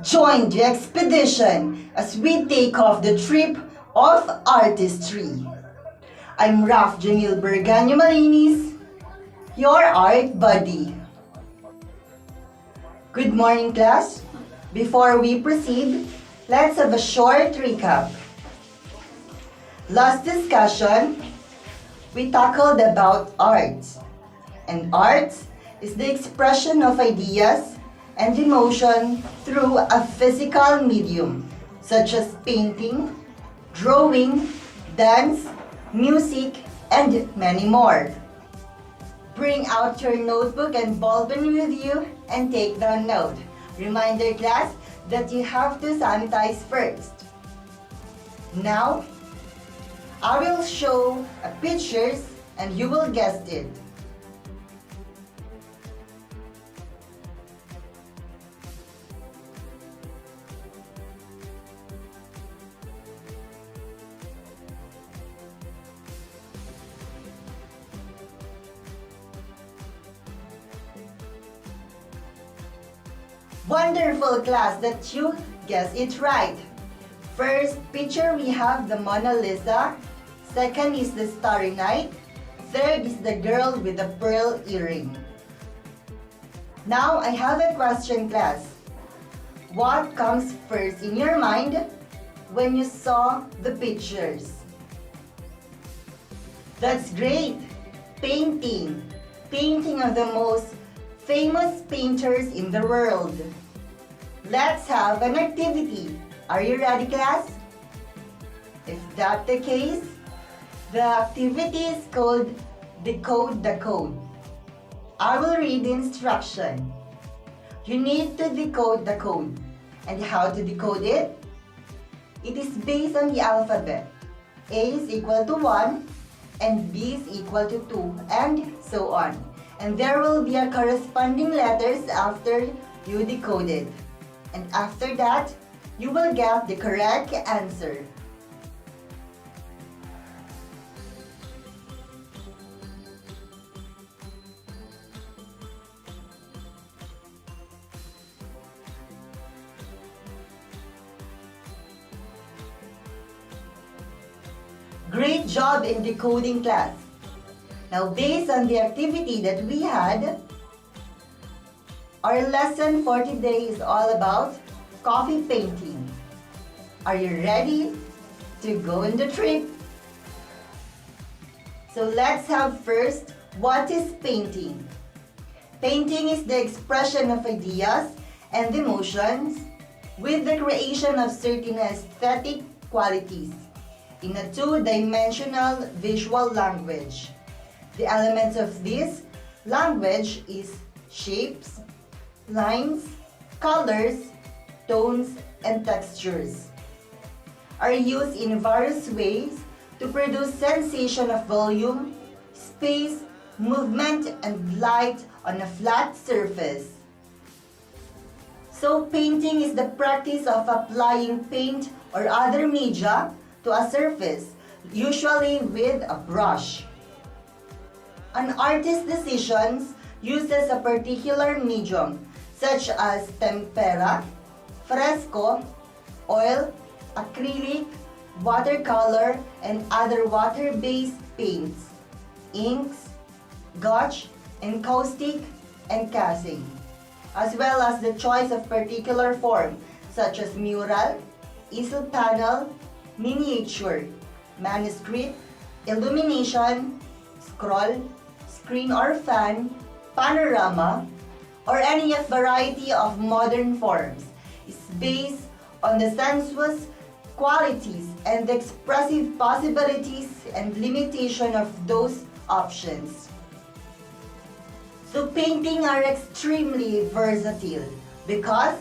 Join the expedition as we take off the trip of artistry. I'm Raf Jamil Berganyo Malinis, your art buddy. Good morning, class. Before we proceed, let's have a short recap. Last discussion, we tackled about arts. And arts is the expression of ideas and emotion through a physical medium, such as painting, drawing, dance, music, and many more. Bring out your notebook and ballpen with you and take down note. Reminder class that you have to sanitize first. Now, I will show pictures and you will guess it. Wonderful class that you guess it right. First picture we have the Mona Lisa. Second is the Starry Night. Third is the girl with the pearl earring. Now I have a question, class. What comes first in your mind when you saw the pictures? That's great! Painting. Painting of the most famous painters in the world. Let's have an activity. Are you ready, class? If that's the case, the activity is called Decode the Code. I will read the instruction. You need to decode the code. And how to decode it? It is based on the alphabet. A is equal to 1 and B is equal to 2 and so on. And there will be a corresponding letters after you decode it. And after that, you will get the correct answer. Great job in decoding, class. Now, based on the activity that we had, our lesson for today is all about coffee painting. Are you ready to go on the trip? So let's have first, what is painting? Painting is the expression of ideas and emotions with the creation of certain aesthetic qualities in a two-dimensional visual language. The elements of this language is shapes, lines, colors, tones, and textures. Are used in various ways to produce sensation of volume, space, movement, and light on a flat surface. So painting is the practice of applying paint or other media to a surface, usually with a brush. An artist's decisions uses a particular medium such as tempera, fresco, oil, acrylic, watercolor, and other water-based paints, inks, gouache, encaustic, and casting, as well as the choice of particular form such as mural, easel panel, miniature, manuscript, illumination, scroll, screen or fan, panorama, or any variety of modern forms is based on the sensuous qualities and the expressive possibilities and limitation of those options. So painting are extremely versatile because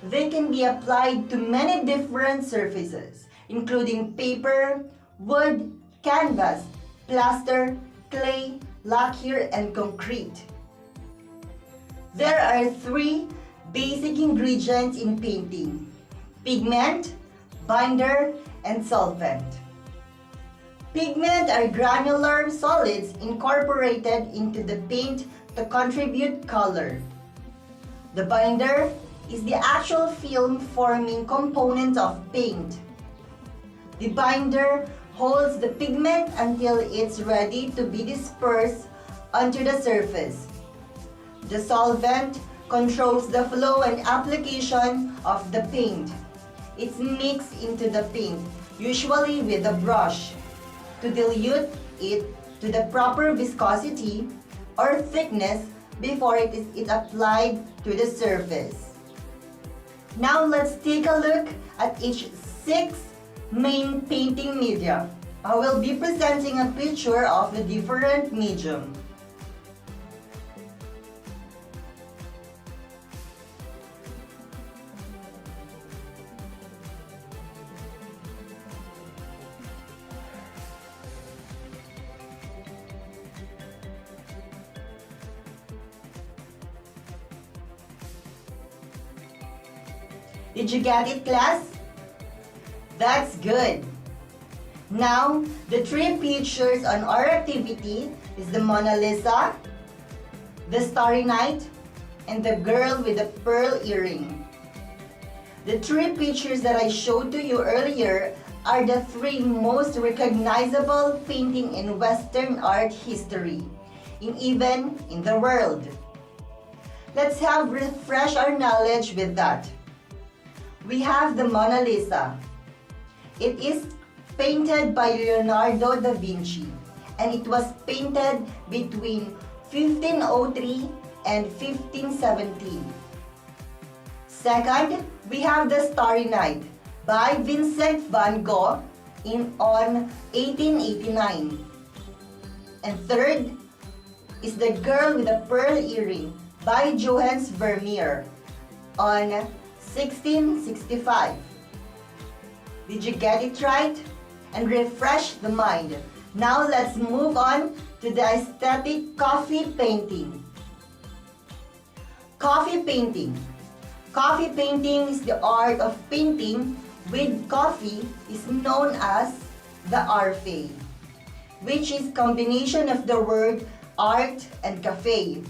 they can be applied to many different surfaces, including paper, wood, canvas, plaster, clay, lacquer, and concrete. There are three basic ingredients in painting: pigment, binder, and solvent. Pigment are granular solids incorporated into the paint to contribute color. The binder is the actual film-forming component of paint. The binder holds the pigment until it's ready to be dispersed onto the surface. The solvent controls the flow and application of the paint. It's mixed into the paint, usually with a brush, to dilute it to the proper viscosity or thickness before it is applied to the surface. Now let's take a look at each 6 main painting media. I will be presenting a picture of the different medium. Did you get it, class? That's good. Now, the 3 pictures on our activity is the Mona Lisa, the Starry Night, and the girl with the pearl earring. The 3 pictures that I showed to you earlier are the 3 most recognizable painting in Western art history, even in the world. Let's refresh our knowledge with that. We have the Mona Lisa. It is painted by Leonardo da Vinci, and it was painted between 1503 and 1517. Second, we have the Starry Night by Vincent van Gogh on 1889. And third is the girl with the pearl earring by Johannes Vermeer on 1665. Did you get it right? And refresh the mind. Now let's move on to the aesthetic coffee painting. Coffee painting. Coffee painting is the art of painting with coffee, is known as the arte, which is combination of the word art and cafe.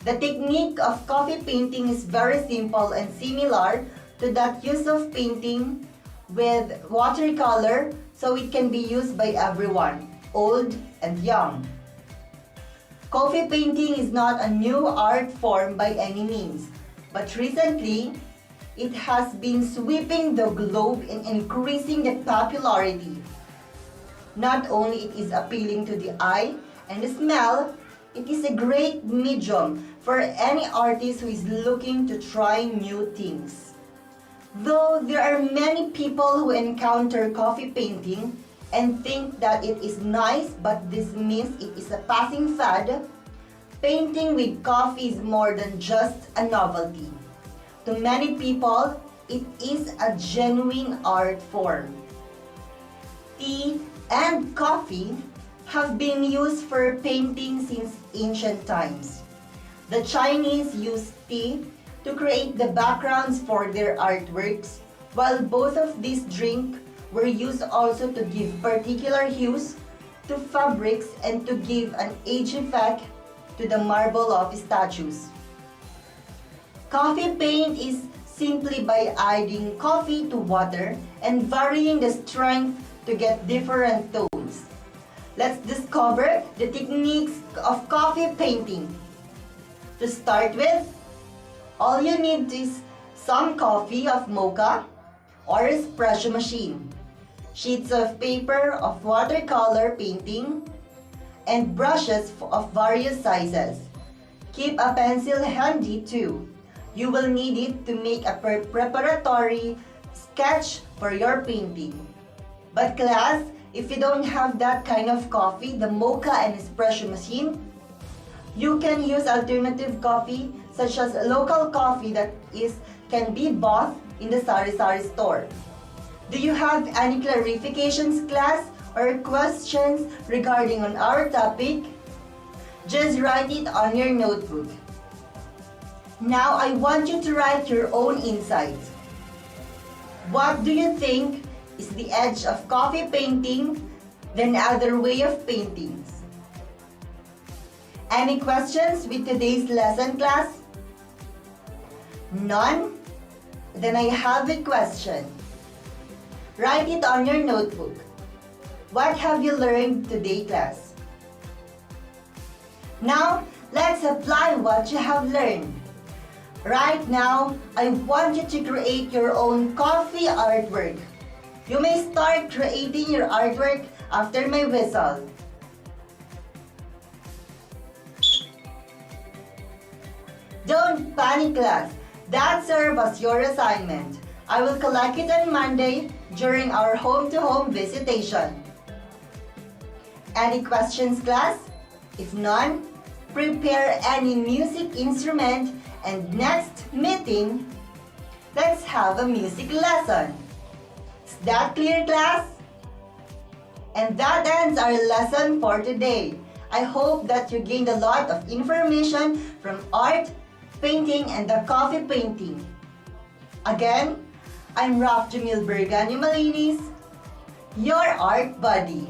The technique of coffee painting is very simple and similar to that use of painting with watercolor, so it can be used by everyone, old and young. Coffee painting is not a new art form by any means, but recently, it has been sweeping the globe and increasing the popularity. Not only it is appealing to the eye and the smell, it is a great medium for any artist who is looking to try new things. Though there are many people who encounter coffee painting and think that it is nice but dismiss it is a passing fad, painting with coffee is more than just a novelty. To many people, it is a genuine art form. Tea and coffee have been used for painting since ancient times. The Chinese used tea to create the backgrounds for their artworks, while both of these drinks were used also to give particular hues to fabrics and to give an age effect to the marble of statues. Coffee paint is simply by adding coffee to water and varying the strength to get different tones. Let's discover the techniques of coffee painting. To start with, all you need is some coffee of mocha or espresso machine, sheets of paper of watercolor painting, and brushes of various sizes. Keep a pencil handy too. You will need it to make a preparatory sketch for your painting. But class, if you don't have that kind of coffee, the mocha and espresso machine, you can use alternative coffee such as local coffee that can be bought in the sari-sari store. Do you have any clarifications, class, or questions regarding on our topic? Just write it on your notebook. Now I want you to write your own insights. What do you think is the edge of coffee painting than other way of paintings? Any questions with today's lesson, class? None? Then I have a question. Write it on your notebook. What have you learned today, class? Now, let's apply what you have learned. Right now, I want you to create your own coffee artwork. You may start creating your artwork after my whistle. Don't panic, class. That serves as your assignment. I will collect it on Monday during our home-to-home visitation. Any questions, class? If none, prepare any music instrument and next meeting, let's have a music lesson. Is that clear, class? And that ends our lesson for today. I hope that you gained a lot of information from art, painting, and the coffee painting. Again, I'm Raf Jamil Berganyo Malinis, your art buddy.